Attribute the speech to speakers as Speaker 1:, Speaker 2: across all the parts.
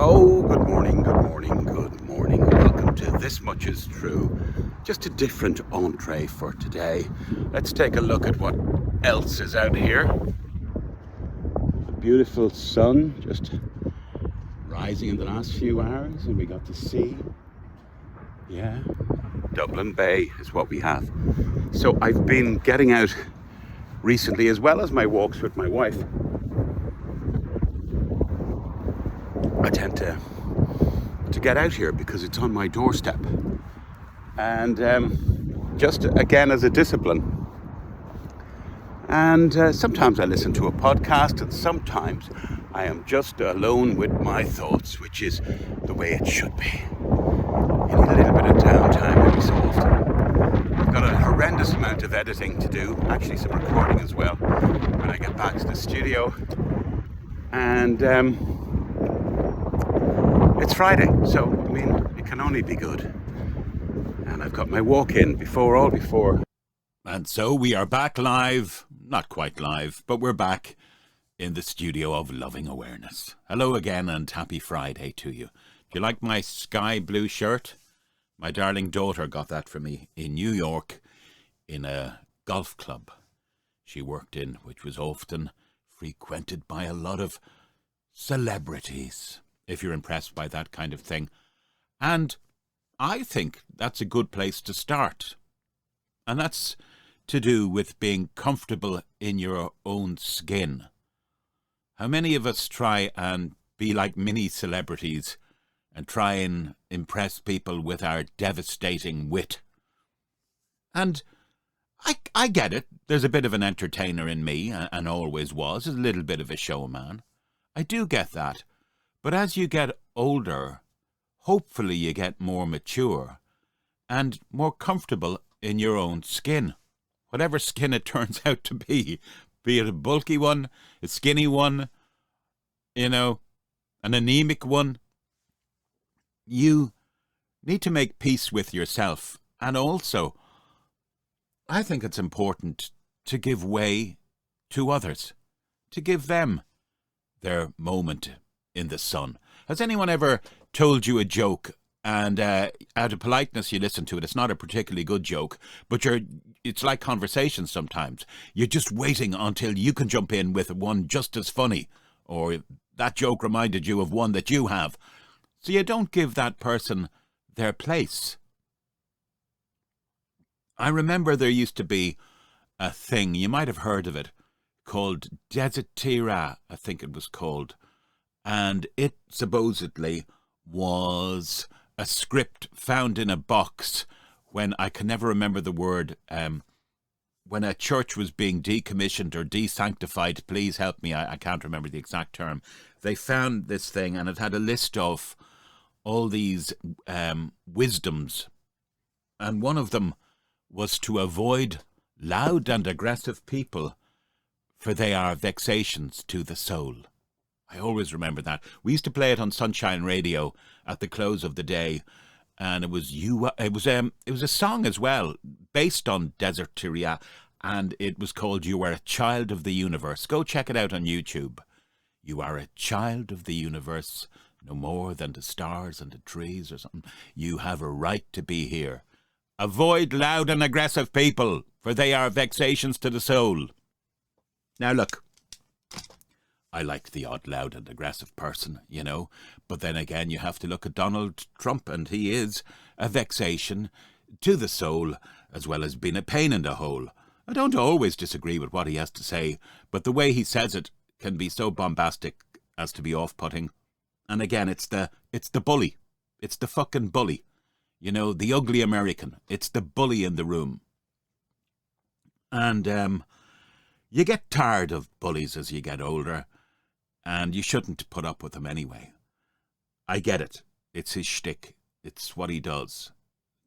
Speaker 1: Oh, good morning, good morning, good morning. Welcome to This Much Is True. Just a different entree for today. Let's take a look at what else is out here. The beautiful sun just rising in the last few hours, and we got the sea. Yeah, Dublin Bay is what we have. So I've been getting out recently, as well as my walks with my wife. I tend to get out here because it's on my doorstep, and just again as a discipline. And sometimes I listen to a podcast, and sometimes I am just alone with my thoughts, which is the way it should be. You need a little bit of downtime every so often. I've got a horrendous amount of editing to do, actually some recording as well, when I get back to the studio. And it's Friday, so I mean, it can only be good. And I've got my walk in before.
Speaker 2: And so we are back live, not quite live, but we're back in the studio of Loving Awareness. Hello again and happy Friday to you. Do you like my sky blue shirt? My darling daughter got that for me in New York in a golf club she worked in, which was often frequented by a lot of celebrities, if you're impressed by that kind of thing. And I think that's a good place to start. And that's to do with being comfortable in your own skin. How many of us try and be like mini celebrities and try and impress people with our devastating wit? And I get it. There's a bit of an entertainer in me, and always was, a little bit of a showman. I do get that. But as you get older, hopefully you get more mature and more comfortable in your own skin. Whatever skin it turns out to be it a bulky one, a skinny one, an anemic one. You need to make peace with yourself. And also, I think it's important to give way to others, to give them their moment in the sun. Has anyone ever told you a joke and out of politeness you listen to it? It's not a particularly good joke, but it's like conversation sometimes. You're just waiting until you can jump in with one just as funny, or that joke reminded you of one that you have. So you don't give that person their place. I remember there used to be a thing, you might have heard of it, called Desertira, I think it was called. And it supposedly was a script found in a box when, I can never remember the word, when a church was being decommissioned or desanctified. Please help me, I can't remember the exact term. They found this thing and it had a list of all these wisdoms. And one of them was to avoid loud and aggressive people, for they are vexations to the soul. I always remember that. We used to play it on Sunshine Radio at the close of the day, and it was a song as well, based on Desertira, and it was called "You Are a Child of the Universe." Go check it out on YouTube. You are a child of the universe, no more than the stars and the trees or something. You have a right to be here. Avoid loud and aggressive people, for they are vexations to the soul. Now look, I like the odd loud and aggressive person, but then again you have to look at Donald Trump, and he is a vexation to the soul as well as being a pain in the hole. I don't always disagree with what he has to say, but the way he says it can be so bombastic as to be off-putting. And again, it's the bully. It's the fucking bully. The ugly American. It's the bully in the room. And you get tired of bullies as you get older. And you shouldn't put up with him anyway. I get it. It's his shtick. It's what he does.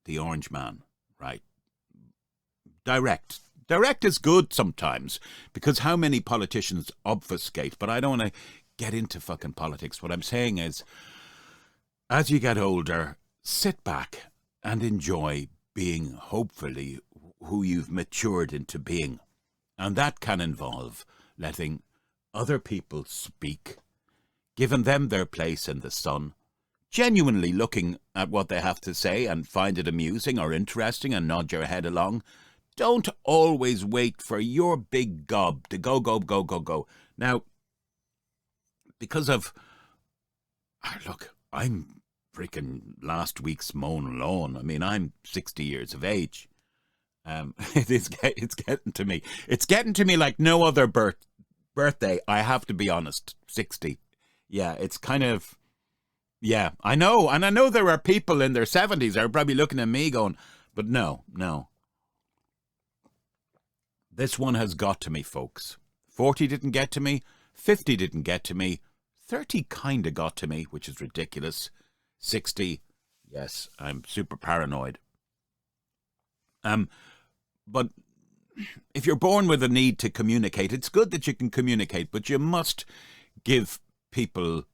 Speaker 2: The orange man, right? Direct. Direct is good sometimes, because how many politicians obfuscate? But I don't want to get into fucking politics. What I'm saying is, as you get older, sit back and enjoy being, hopefully, who you've matured into being. And that can involve letting other people speak, given them their place in the sun, genuinely looking at what they have to say and find it amusing or interesting and nod your head along. Don't always wait for your big gob to go, go, go, go, go. Now, because of... look, I'm freaking last week's mown lawn. I mean, I'm 60 years of age. It's getting to me. It's getting to me like no other birthday, I have to be honest. 60. Yeah, it's kind of... Yeah, I know. And I know there are people in their 70s that are probably looking at me going, but no. This one has got to me, folks. 40 didn't get to me. 50 didn't get to me. 30 kind of got to me, which is ridiculous. 60, yes, I'm super paranoid. But if you're born with a need to communicate, it's good that you can communicate, but you must give people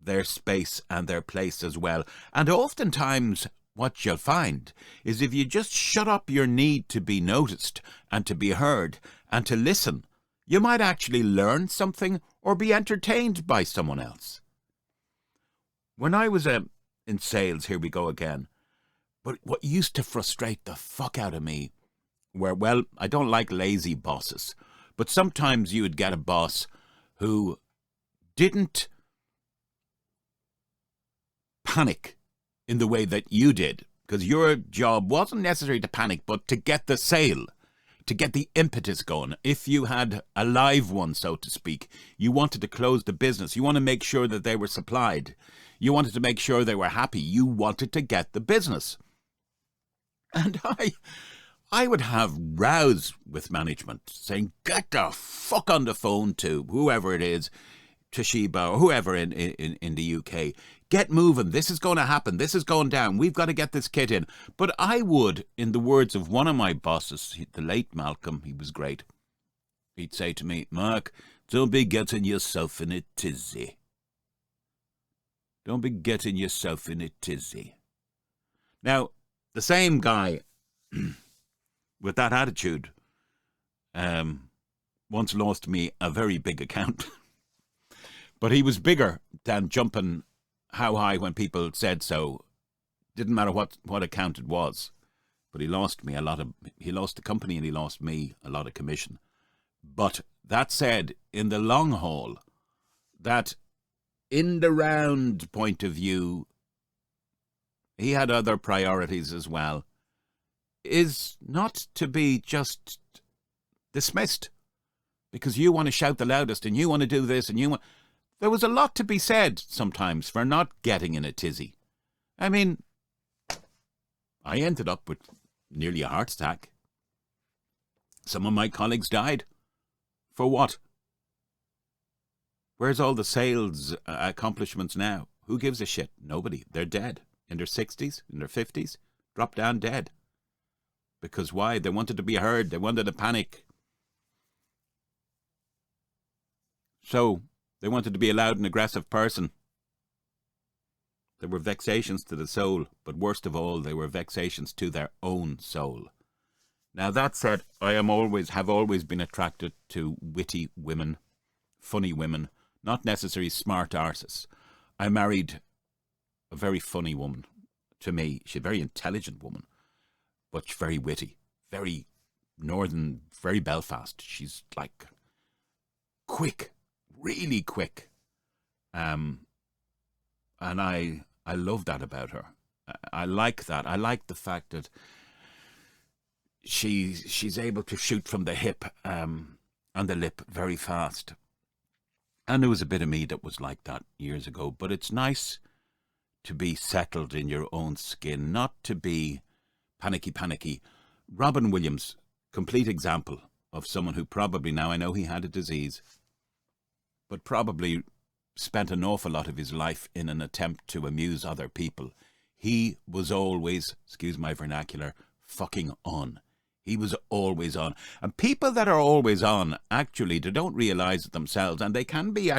Speaker 2: their space and their place as well. And oftentimes what you'll find is if you just shut up your need to be noticed and to be heard and to listen, you might actually learn something or be entertained by someone else. When I was in sales, here we go again, but what used to frustrate the fuck out of me were, well, I don't like lazy bosses, but sometimes you would get a boss who didn't panic in the way that you did, because your job wasn't necessarily to panic, but to get the sale, to get the impetus going. If you had a live one, so to speak, you wanted to close the business. You want to make sure that they were supplied. You wanted to make sure they were happy. You wanted to get the business. And I would have rows with management saying, get the fuck on the phone to whoever it is, Toshiba or whoever in the UK. Get moving. This is going to happen. This is going down. We've got to get this kit in. But I would, in the words of one of my bosses, the late Malcolm, he was great. He'd say to me, Mark, don't be getting yourself in a tizzy. Don't be getting yourself in a tizzy. Now, the same guy with that attitude once lost me a very big account. But he was bigger than jumping how high when people said so. Didn't matter what account it was. But he lost the company and he lost me a lot of commission. But that said, in the long haul, that in the round point of view, he had other priorities as well, is not to be just dismissed. Because you want to shout the loudest and you want to do this and you want... There was a lot to be said sometimes for not getting in a tizzy. I mean, I ended up with nearly a heart attack. Some of my colleagues died. For what? Where's all the sales accomplishments now? Who gives a shit? Nobody. They're dead. In their 60s, in their 50s, dropped down dead. Because why? They wanted to be heard. They wanted to panic. So... they wanted to be a loud and aggressive person. There were vexations to the soul, but worst of all, they were vexations to their own soul. Now that said, I have always been attracted to witty women, funny women, not necessarily smart arses. I married a very funny woman. To me, she's a very intelligent woman, but very witty, very northern, very Belfast. She's like quick. Really quick, and I love that about her. I like that. I like the fact that she's able to shoot from the hip and the lip very fast. And there was a bit of me that was like that years ago. But it's nice to be settled in your own skin, not to be panicky. Robin Williams, complete example of someone who probably, now I know he had a disease, but probably spent an awful lot of his life in an attempt to amuse other people. He was always, excuse my vernacular, fucking on. He was always on. And people that are always on, actually, they don't realise it themselves, and they can be,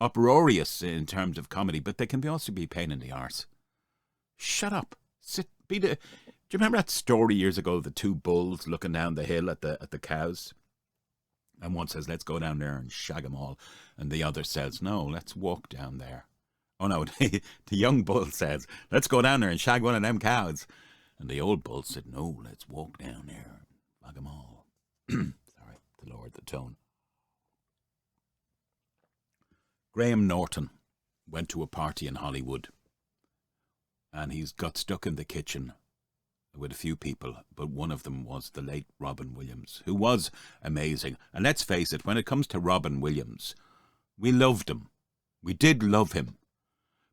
Speaker 2: uproarious in terms of comedy, but they can also be a pain in the arse. Shut up. Do you remember that story years ago, the two bulls looking down the hill at the cows? And one says, let's go down there and shag them all. And the other says, no, let's walk down there. Oh no, the young bull says, let's go down there and shag one of them cows. And the old bull said, no, let's walk down there and shag them all. Sorry, to lower the tone. Graham Norton went to a party in Hollywood. And he's got stuck in the kitchen with a few people, but one of them was the late Robin Williams, who was amazing. And let's face it, when it comes to Robin Williams, we loved him. We did love him.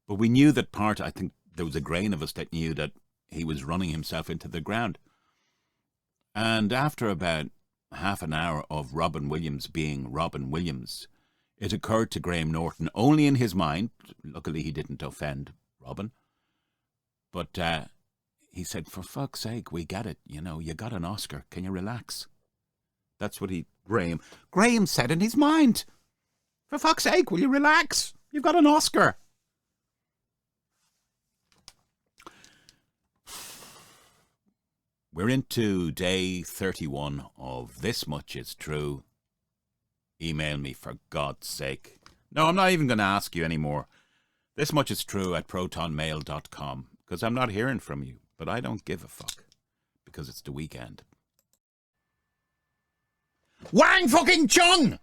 Speaker 2: But we knew that I think there was a grain of us that knew that he was running himself into the ground. And after about half an hour of Robin Williams being Robin Williams, it occurred to Graham Norton, only in his mind, luckily he didn't offend Robin, but he said, for fuck's sake, we get it. You know, you got an Oscar. Can you relax? That's what Graham said in his mind. For fuck's sake, will you relax? You've got an Oscar. We're into day 31 of This Much Is True. Email me, for God's sake. No, I'm not even going to ask you anymore. thismuchistrue@protonmail.com, because I'm not hearing from you. But I don't give a fuck, because it's the weekend. Wang fucking Chung!